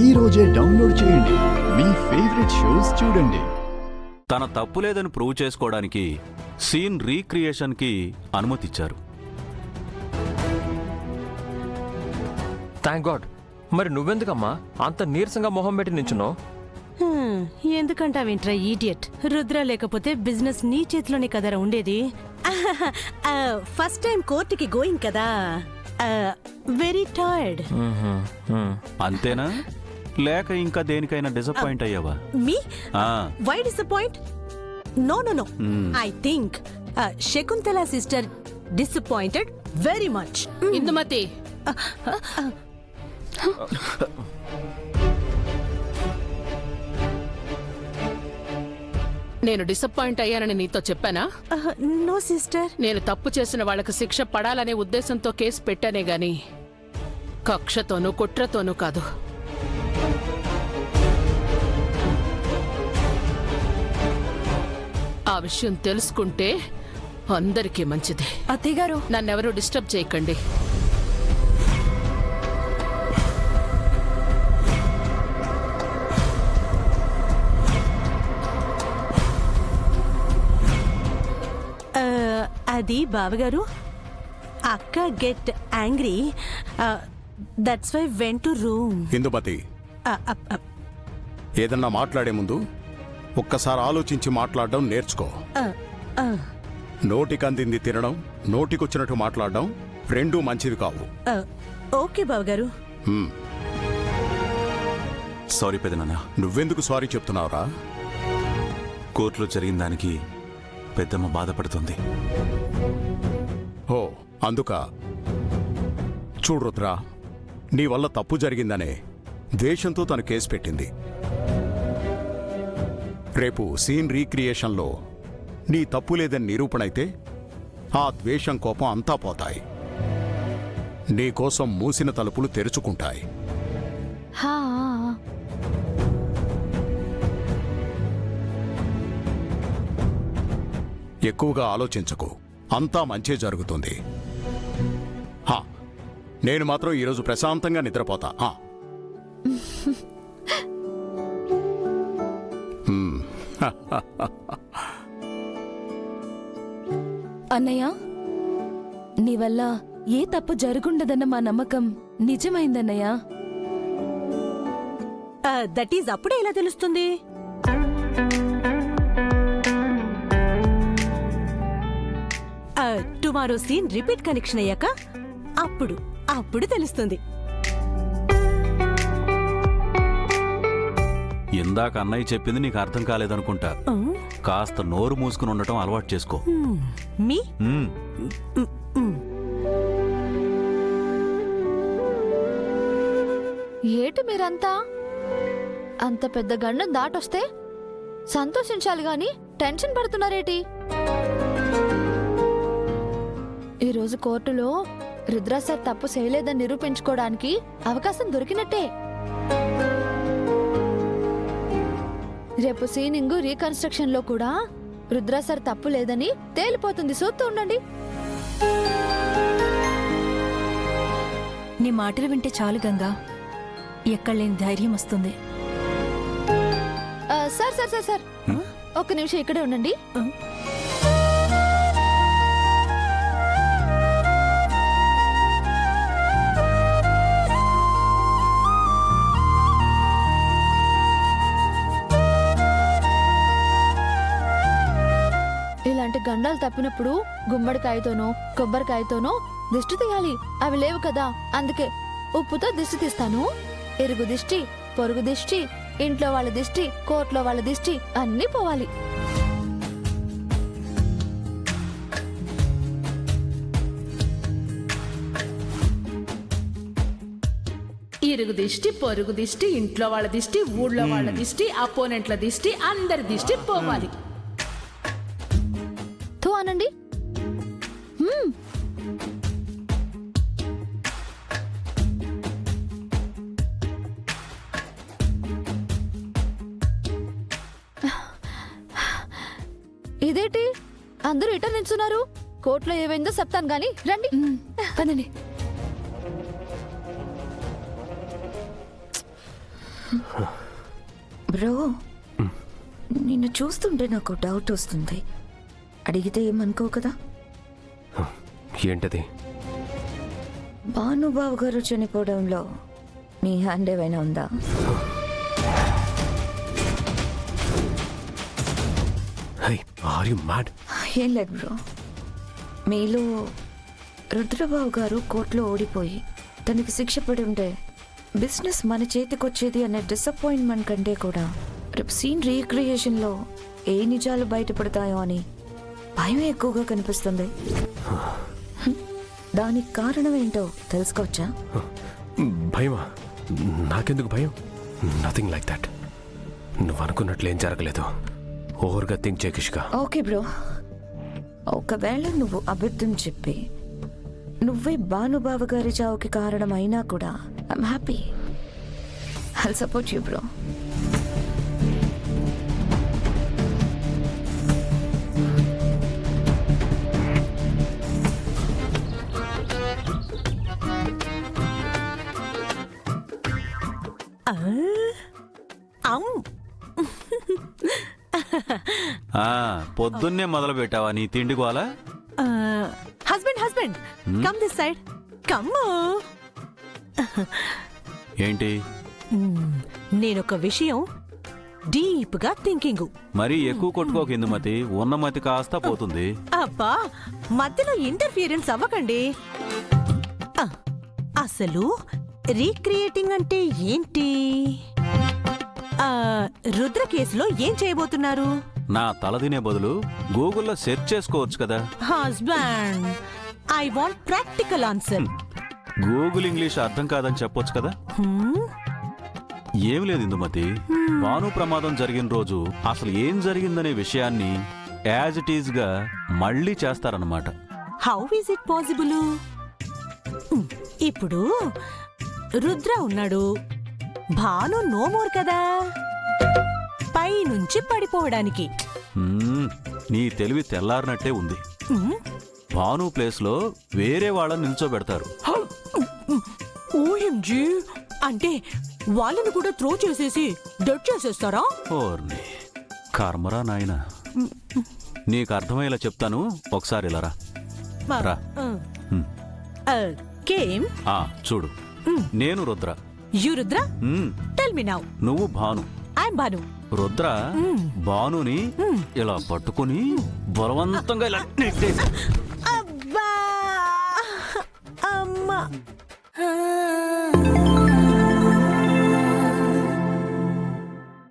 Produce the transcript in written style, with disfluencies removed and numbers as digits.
ఈ రోజే డౌన్లోడ్ చేయండి. మీ ఫేవరెట్ షోస్ చూడండి. తన తప్పు లేదని ప్రూవ్ చేసుకోవడానికి సీన్ రీక్రియేషన్కి అనుమతిచ్చారు. Thank god. మరి నువ్వెందుకమ్మా అంత నీరసంగా మొహం పెట్టి నించున్నావు? ఎందుకంటావేంట్రా ఈడియట్? రుద్ర లేకపోతే బిజినెస్ నీ చేతిలోనే కదరా ఉండేది. ఫస్ట్ టైం కోర్టుకి గోయింగ్ కదా, వెరీ టైర్డ్. అంతేనా లేక ఇంకా దేనికైనా డిసప్పాయింట్ అయ్యావా? మీ ఆ, why disappoint? No no no, I think Shakuntala sister disappointed very much. Indumathi, నేను డిసప్పాయింట్ అయ్యానని నీతో చెప్పానా? No sister. నేను తప్పు చేసిన వాళ్లకు శిక్ష పడాలనే ఉద్దేశంతో కేసు పెట్టానే గాని కక్షతోనూ కుట్రతోనూ కాదు. ఆ విషయం తెలుసుకుంటే అందరికీ మంచిది. అత్తయ్య గారు, నన్నెవరూ డిస్టర్బ్ చేయకండి. అది బావగారు, అక్క get angry, that's why went to room. Indumathi, ఏదన్నా మాట్లాడే ముందు ఒక్కసారి ఆలోచించి మాట్లాడడం నేర్చుకో. నోటికందింది తినడం, నోటికొచ్చినట్టు మాట్లాడడం రెండూ మంచిది కావు. ఓకే బావగారు. సారీ పెదనాన్న. నువ్వెందుకు సారీ చెప్తున్నావురా? కోర్టులో జరిగిన దానికి పెద్దమ్మ బాధపడుతుంది. ఓ అందుక. చూడు రుద్ర, నీ వల్ల తప్పు జరిగిందనే ద్వేషంతో తను కేసు పెట్టింది. రేపు సీన్ రీక్రియేషన్లో నీ తప్పు లేదని నిరూపణ అయితే ఆ ద్వేషం కోపం అంతా పోతాయి. నీకోసం మూసిన తలుపులు తెరుచుకుంటాయి. ఎక్కువగా ఆలోచించకు, అంతా మంచే జరుగుతుంది. నేను మాత్రం ఈరోజు ప్రశాంతంగా నిద్రపోతా. అన్నయ్య, నీ వల్ల ఏ తప్పు జరుగుండదన్న మా నమ్మకం నిజమైందన్నయ్య. దట్ ఈజ్ అప్పుడే ఎలా తెలుస్తుంది? టుమారో సీన్ రిపీట్ కనెక్షన్ అయ్యాక అప్పుడు తెలుస్తుంది. ఇందాక అన్నయ్య చెప్పింది నీకు అర్థం కాలేదనుకుంటా. కాస్త నోరు మూసుకుని ఉండటం అలవాటు చేసుకో. మీ ఏటి మీరంతా అంత పెద్ద గండం దాటొస్తే సంతోషించాలి గాని టెన్షన్ పడుతున్నారేటి? ఈరోజు కోర్టులో రుద్ర సార్ తప్పు చేయలేదని నిరూపించుకోవడానికి అవకాశం దొరికినట్టే. రేపు సీనింగ్ రీకన్స్ట్రక్షన్ లో కూడా రుద్ర సార్ తప్పు లేదని తేలిపోతుంది. చూస్తూ ఉండండి. నీ మాటలు వింటే చాలు గంగా, ఎక్కడలేని ధైర్యం వస్తుంది. సార్ సార్ సార్ సార్, ఒక్క నిమిషం ఇక్కడే ఉండండి. ఇలాంటి గండాలు తప్పినప్పుడు గుమ్మడికాయతోనో కొబ్బరికాయతోనో దిష్టి తీయాలి. అవి లేవు కదా, అందుకే ఉప్పుతో దిష్టి తీస్తాను. ఇరుగు దిష్టి, పొరుగు దిష్టి, ఇంట్లో వాళ్ళ దిష్టి, కోర్టులో వాళ్ళ దిష్టి అన్నీ పోవాలి. ఇరుగు దిష్టి, పొరుగు దిష్టి, ఇంట్లో వాళ్ళ దిష్టి, ఊళ్ళో వాళ్ళ దిష్టి, అపోనెంట్ల దిష్టి, అందరి దిష్టి పోవాలి. తో అనండి. ఇదేంటి అందరూ ఇట నిల్చున్నారు? కోర్టులో ఏమైందో చెప్తాను గాని రండి. పదండి. బ్రో నిన్ను చూస్తుంటే నాకు డౌట్ వస్తుంది. అడిగితే ఏమనుకో కదా? ఏంటది? భానుబాబు గారు చనిపోవడంలో నీ హ్యాండ్ ఏమైనా ఉందా? Are you mad? ఏం లేదు బ్రో, మీలో రుద్రబాబు గారు కోర్టులో ఓడిపోయి తనకి శిక్ష పడి ఉంటే బిజినెస్ మన చేతికొచ్చేది అనే డిసప్పాయింట్మెంట్ కంటే కూడా రేపు సీన్ రీక్రియేషన్లో ఏ నిజాలు బయటపడతాయో అని భయం ఎక్కువగా కనిపిస్తుంది. దానికి కారణం ఏంటో తెలుసుకోవచ్చా? భయమా? నాకెందుకు భయం? Nothing like that. నువ్వు అనుకున్నట్లు ఏం జరగలేదు. ఓవర్గా థింక్ చేకిష్గా. ఓకే బ్రో, ఒకవేళ నువ్వు అబద్ధం చెప్పి నువ్వే భానుబాబు గారి చావుకి కారణం అయినా కూడా I'm happy. I'll support you bro. పొద్దున్నే మొదలు పెట్టావా నీ తిండి గోల? Husband husband come this side come. ఏంటి? నేనొక విషయం డీప్ గా థింకింగ్. మరీ ఎక్కువ కొట్టుకోక ఇందుమతి, ఉన్న మతి కాస్త పోతుంది. అబ్బా మధ్యలో ఇంటర్ఫియరెన్స్ అవ్వకండి. ఆ, అసలు రీక్రియేటింగ్ అంటే ఏంటి? రుద్ర కేసులో ఏం చేయబోతున్నారు? నా తల తినే బదులు గూగుల్లో సెర్చ్ చేసుకోవచ్చు కదా. Husband I want practical answer. Google English అర్థం కాదని చెప్పొచ్చు కదా. ఏం లేదు ఇందుమతి, భాను ప్రమాదం జరిగిన రోజు అసలు ఏం జరిగిందనే విషయాన్ని యాజ్ ఇట్ ఈజ్ గా మళ్ళీ చేస్తారన్నమాట. How is it possible? ఇప్పుడు రుద్ర ఉన్నాడు, భాను నో మోర్ కదా, పై నుంచి పడిపోవడానికి. నీ తెలివి తెల్లారినట్టే ఉంది. భాను ప్లేస్ లో వేరే వాళ్ళని నిల్చోబెడతారు. ఓఎంజీ, అంటే వాళ్ళని కూడా త్రో చేసేసి డెడ్ చేసేస్తారా? ఓర్ని కర్మరా నాయనా. నీకు అర్థమయ్యేలా చెప్తాను, ఒకసారి ఇలా రా. రా. కేమ్ చూడు, నేను Rudra. You Rudra? Tell me now. నువ్వు భాను. ఐఎమ్ భాను. రుద్ర భానుని ఇలా పట్టుకుని బలవంతంగా ఇలా నెట్టేసి. అబ్బా అమ్మా.